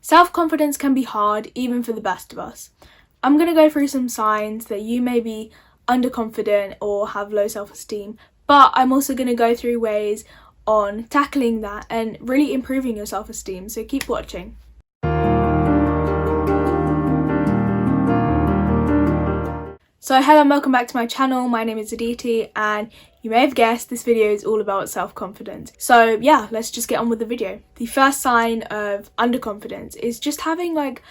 Self-confidence can be hard even for the best of us. I'm going to go through some signs that you may be underconfident or have low self-esteem, but I'm also going to go through ways on tackling that and really improving your self-esteem, so keep watching. So hello and welcome back to my channel. My name is Aditi and you may have guessed this video is all about self-confidence. So yeah, let's just get on with the video. The first sign of underconfidence is just having like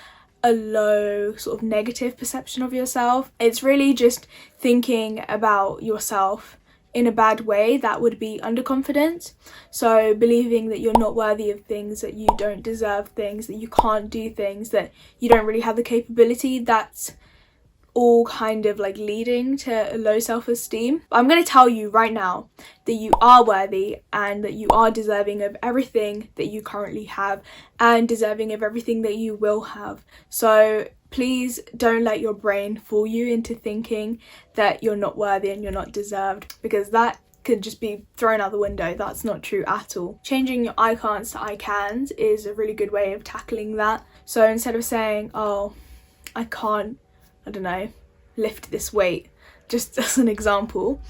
a low sort of negative perception of yourself. It's really just thinking about yourself in a bad way. That would be underconfidence. So believing that you're not worthy of things, that you don't deserve things, that you can't do things, that you don't really have the capability. That's all kind of like leading to low self-esteem. But I'm going to tell you right now that you are worthy and that you are deserving of everything that you currently have and deserving of everything that you will have. So please don't let your brain fool you into thinking that you're not worthy and you're not deserved, because that could just be thrown out the window. That's not true at all. Changing your I can'ts to I cans is a really good way of tackling that. So instead of saying, oh, I can't, I don't know, lift this weight, just as an example,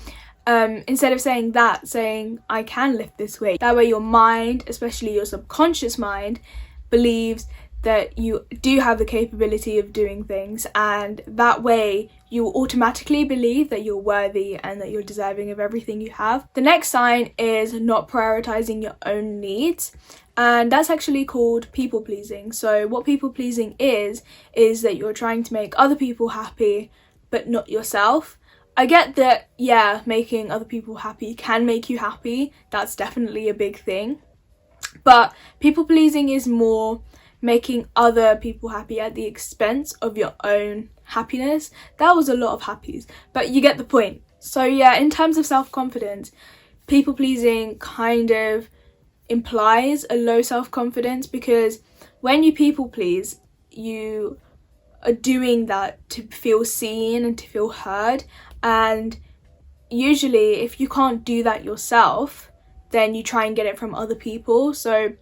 instead of saying that, saying I can lift this weight. That way your mind, especially your subconscious mind, believes that you do have the capability of doing things, and that way you automatically believe that you're worthy and that you're deserving of everything you have. The next sign is not prioritizing your own needs, and that's actually called people pleasing. So what people pleasing is that you're trying to make other people happy but not yourself. I get that, yeah, making other people happy can make you happy. That's definitely a big thing. But people pleasing is more making other people happy at the expense of your own happiness. That was a lot of happies, but you get the point. So yeah, in terms of self-confidence, people pleasing kind of implies a low self-confidence, because when you people please, you are doing that to feel seen and to feel heard, and usually if you can't do that yourself, then you try and get it from other people. So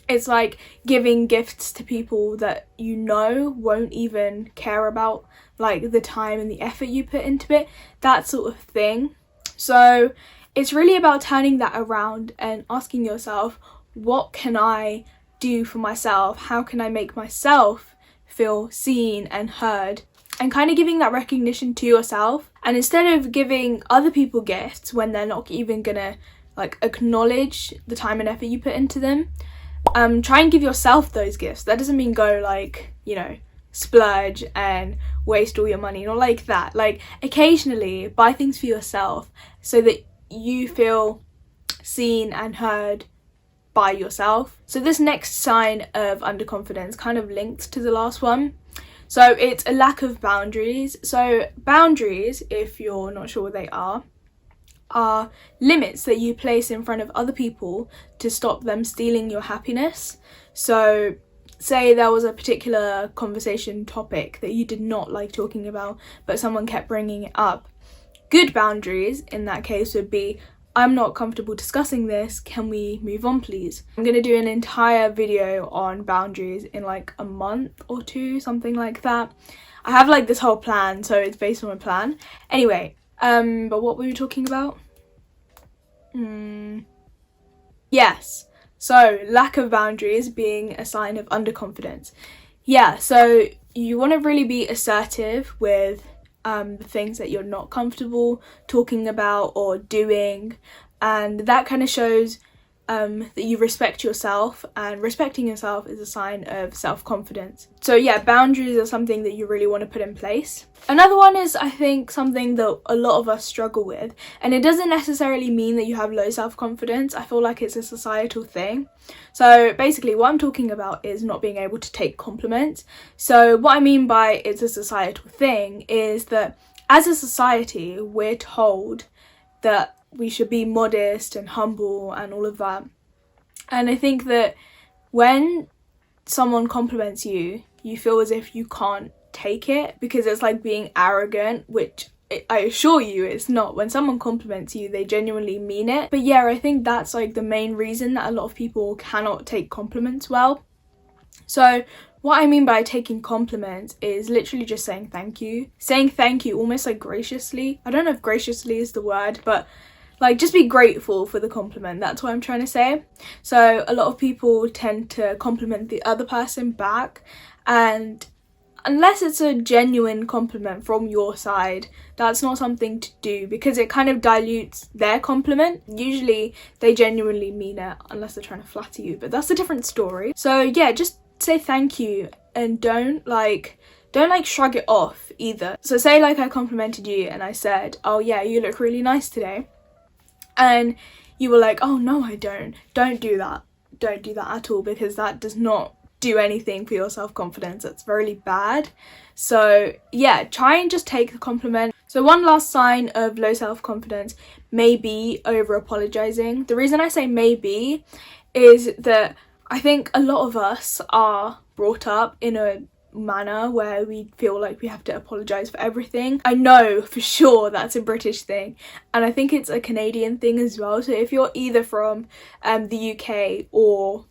it's like giving gifts to people that you know won't even care about like the time and the effort you put into it, that sort of thing. So it's really about turning that around and asking yourself, what can I do for myself? How can I make myself feel seen and heard? And kind of giving that recognition to yourself. And instead of giving other people gifts when they're not even gonna like acknowledge the time and effort you put into them, try and give yourself those gifts. That doesn't mean go like, you know, splurge and waste all your money, not like that. Like occasionally buy things for yourself so that you feel seen and heard by yourself. So this next sign of underconfidence kind of linked to the last one. So it's a lack of boundaries. So boundaries, if you're not sure what they are limits that you place in front of other people to stop them stealing your happiness. So say there was a particular conversation topic that you did not like talking about, but someone kept bringing it up. Good boundaries in that case would be, I'm not comfortable discussing this, can we move on please? I'm going to do an entire video on boundaries in like a month or two, something like that. I have like this whole plan, so it's based on a plan. Anyway, but what were we talking about? Yes, so lack of boundaries being a sign of underconfidence. Yeah, so you want to really be assertive with the things that you're not comfortable talking about or doing, and that kind of shows that you respect yourself, and respecting yourself is a sign of self-confidence. So yeah, boundaries are something that you really want to put in place. Another one is, I think, something that a lot of us struggle with, and it doesn't necessarily mean that you have low self-confidence. I feel like it's a societal thing. So basically what I'm talking about is not being able to take compliments. So what I mean by it's a societal thing is that as a society we're told that we should be modest and humble and all of that. And I think that when someone compliments you, you feel as if you can't take it because it's like being arrogant, which I assure you it's not. When someone compliments you, they genuinely mean it. But yeah, I think that's like the main reason that a lot of people cannot take compliments well. So what I mean by taking compliments is literally just saying thank you. Saying thank you almost like graciously. I don't know if graciously is the word, but like just be grateful for the compliment. That's what I'm trying to say. So a lot of people tend to compliment the other person back, and unless it's a genuine compliment from your side, that's not something to do because it kind of dilutes their compliment. Usually they genuinely mean it unless they're trying to flatter you, but that's a different story. So yeah, just say thank you and don't shrug it off either. So say like I complimented you and I said, oh yeah, you look really nice today, and you were like, oh no, I don't do that at all, because that does not do anything for your self-confidence. That's really bad. So yeah, try and just take the compliment. So one last sign of low self-confidence may be over apologizing. The reason I say maybe is that I think a lot of us are brought up in a manner where we feel like we have to apologize for everything. I know for sure that's a British thing, and I think it's a Canadian thing as well. So if you're either from the UK or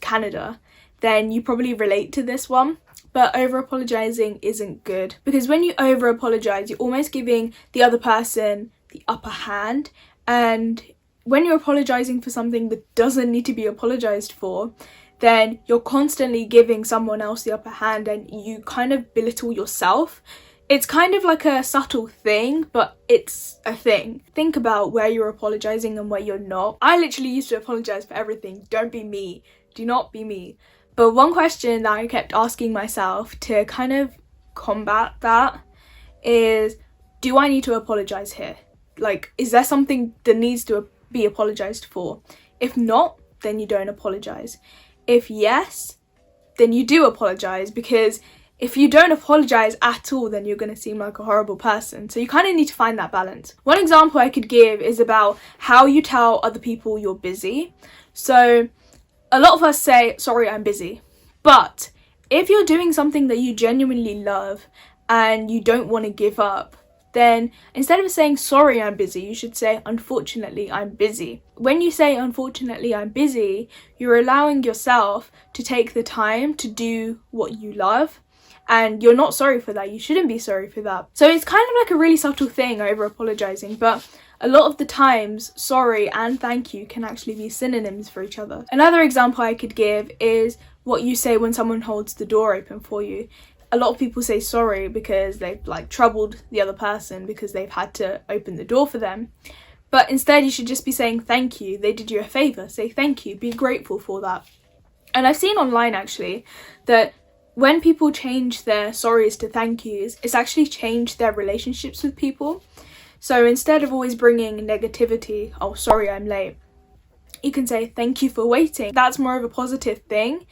Canada, then you probably relate to this one. But over apologizing isn't good, because when you over apologize, you're almost giving the other person the upper hand, and when you're apologizing for something that doesn't need to be apologized for, then you're constantly giving someone else the upper hand and you kind of belittle yourself. It's kind of like a subtle thing, but it's a thing. Think about where you're apologizing and where you're not. I literally used to apologize for everything. Don't be me. Do not be me. But one question that I kept asking myself to kind of combat that is, do I need to apologize here? Like, is there something that needs to be apologized for? If not, then you don't apologize. If yes, then you do apologize, because if you don't apologize at all, then you're going to seem like a horrible person. So you kind of need to find that balance. One example I could give is about how you tell other people you're busy. So a lot of us say, sorry, I'm busy. But if you're doing something that you genuinely love and you don't want to give up, then instead of saying, sorry, I'm busy, you should say, unfortunately, I'm busy. When you say, unfortunately, I'm busy, you're allowing yourself to take the time to do what you love, and you're not sorry for that. You shouldn't be sorry for that. So it's kind of like a really subtle thing over apologizing, but a lot of the times, sorry and thank you can actually be synonyms for each other. Another example I could give is what you say when someone holds the door open for you. A lot of people say sorry because they've like troubled the other person because they've had to open the door for them. But instead you should just be saying thank you. They did you a favour. Say thank you. Be grateful for that. And I've seen online actually that when people change their sorries to thank yous, it's actually changed their relationships with people. So instead of always bringing negativity, oh sorry I'm late, you can say thank you for waiting. That's more of a positive thing.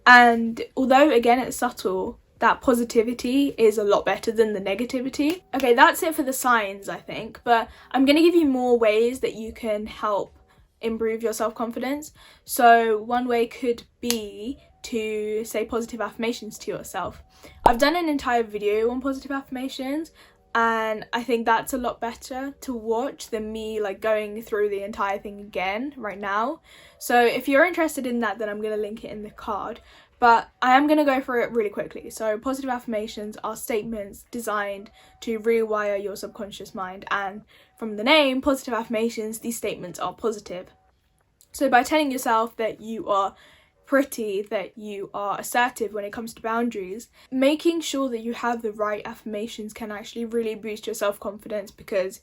And although again it's subtle, that positivity is a lot better than the negativity. Okay, that's it for the signs, I think, but I'm going to give you more ways that you can help improve your self-confidence. So one way could be to say positive affirmations to yourself. I've done an entire video on positive affirmations, and I think that's a lot better to watch than me like going through the entire thing again right now. So if you're interested in that, then I'm going to link it in the card. But I am going to go through it really quickly. So positive affirmations are statements designed to rewire your subconscious mind. And from the name, positive affirmations, these statements are positive. So by telling yourself that you are pretty, that you are assertive when it comes to boundaries, making sure that you have the right affirmations can actually really boost your self-confidence, because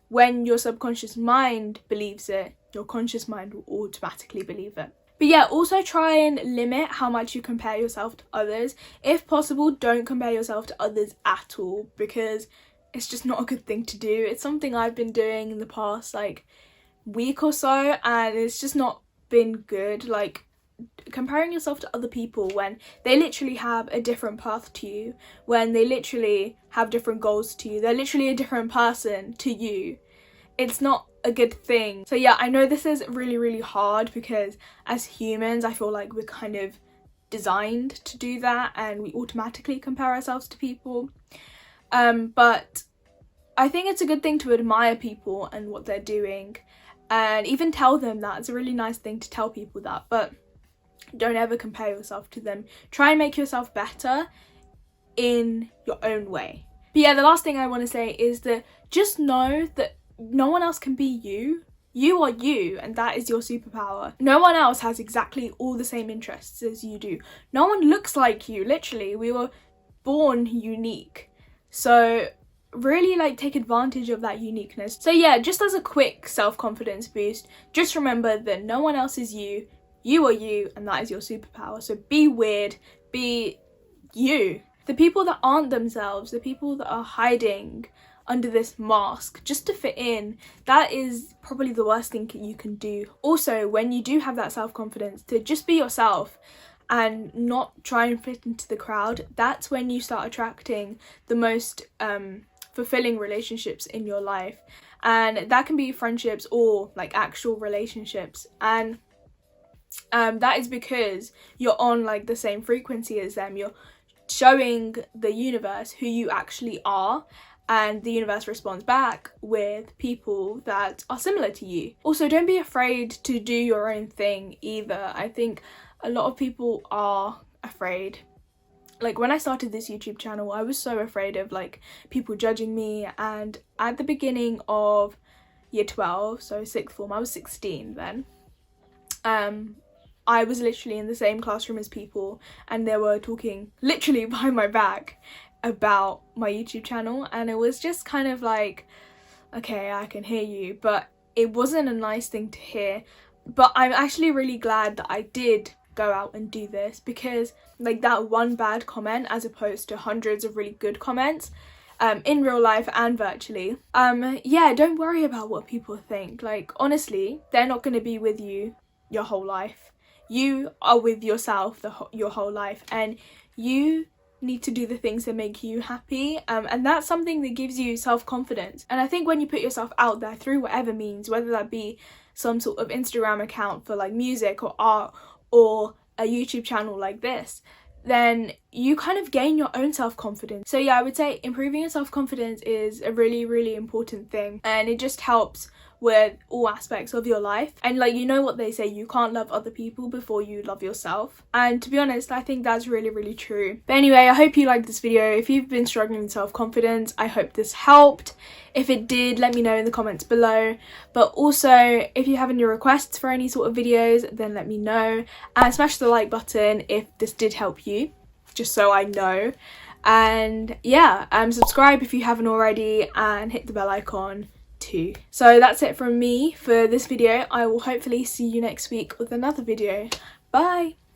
when your subconscious mind believes it, your conscious mind will automatically believe it. But yeah, also try and limit how much you compare yourself to others. If possible, don't compare yourself to others at all, because it's just not a good thing to do. It's something I've been doing in the past like week or so, and it's just not been good. Like comparing yourself to other people when they literally have a different path to you, when they literally have different goals to you, they're literally a different person to you. It's not a good thing. So yeah, I know this is really hard, because as humans I feel like we're kind of designed to do that and we automatically compare ourselves to people, but I think it's a good thing to admire people and what they're doing, and even tell them that. It's a really nice thing to tell people that. But Don't ever compare yourself to them. Try and make yourself better in your own way. But yeah, the last thing I want to say is that just know that no one else can be you. You are you, and that is your superpower. No one else has exactly all the same interests as you do. No one looks like you, literally. We were born unique. So really like take advantage of that uniqueness. So yeah, just as a quick self-confidence boost, just remember that no one else is you. You are you, and that is your superpower. So be weird, be you. The people that aren't themselves, the people that are hiding under this mask just to fit in, that is probably the worst thing you can do. Also, when you do have that self-confidence to just be yourself and not try and fit into the crowd, that's when you start attracting the most fulfilling relationships in your life. And that can be friendships or like actual relationships. And that is because you're on like the same frequency as them. You're showing the universe who you actually are, and the universe responds back with people that are similar to you. Also, don't be afraid to do your own thing either. I think a lot of people are afraid. Like when I started this YouTube channel, I was so afraid of like people judging me, and at the beginning of year 12, so sixth form, I was 16 then, I was literally in the same classroom as people, and they were talking literally behind my back about my YouTube channel, and it was just kind of like, okay, I can hear you, but it wasn't a nice thing to hear. But I'm actually really glad that I did go out and do this, because like that one bad comment as opposed to hundreds of really good comments in real life and virtually, yeah, don't worry about what people think. Like honestly, they're not going to be with you your whole life. You are with yourself your whole life, and you need to do the things that make you happy, and that's something that gives you self-confidence. And I think when you put yourself out there through whatever means, whether that be some sort of Instagram account for like music or art, or a YouTube channel like this, then you kind of gain your own self-confidence. So yeah, I would say improving your self-confidence is a really, really important thing, and it just helps with all aspects of your life. And like, you know what they say, you can't love other people before you love yourself, and to be honest, I think that's really, really true. But anyway, I hope you liked this video. If you've been struggling with self-confidence, I hope this helped. If it did, let me know in the comments below. But also, if you have any requests for any sort of videos, then let me know, and smash the like button if this did help you, just so I know. And yeah, subscribe if you haven't already, and hit the bell icon too. So that's it from me for this video. I will hopefully see you next week with another video. Bye!